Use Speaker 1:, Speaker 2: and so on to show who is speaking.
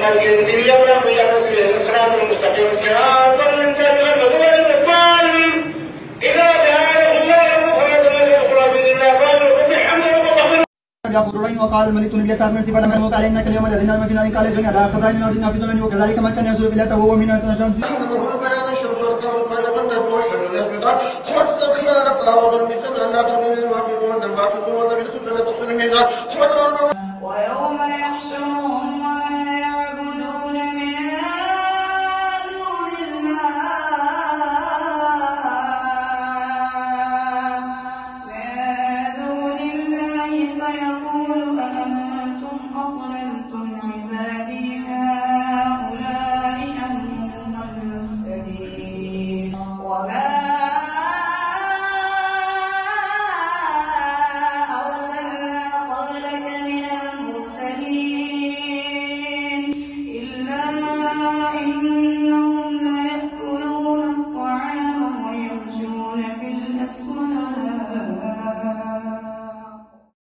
Speaker 1: مالك يوم الدين إياك نعبد وإياك نستعين اهدنا الصراط المستقيم صراط الذين أنعمت عليهم غير المغضوب عليهم إذا جاءهم الله فلا تنزل في الله قالوا بحمد ربك
Speaker 2: يأخذ الرين وقال الملك نبي تاب من سفر من وقال إنك اليوم الذين المدينة قال جميع على خزائن الأرض في زمن وكذلك ما كان يسوع بالله وهو من الشمس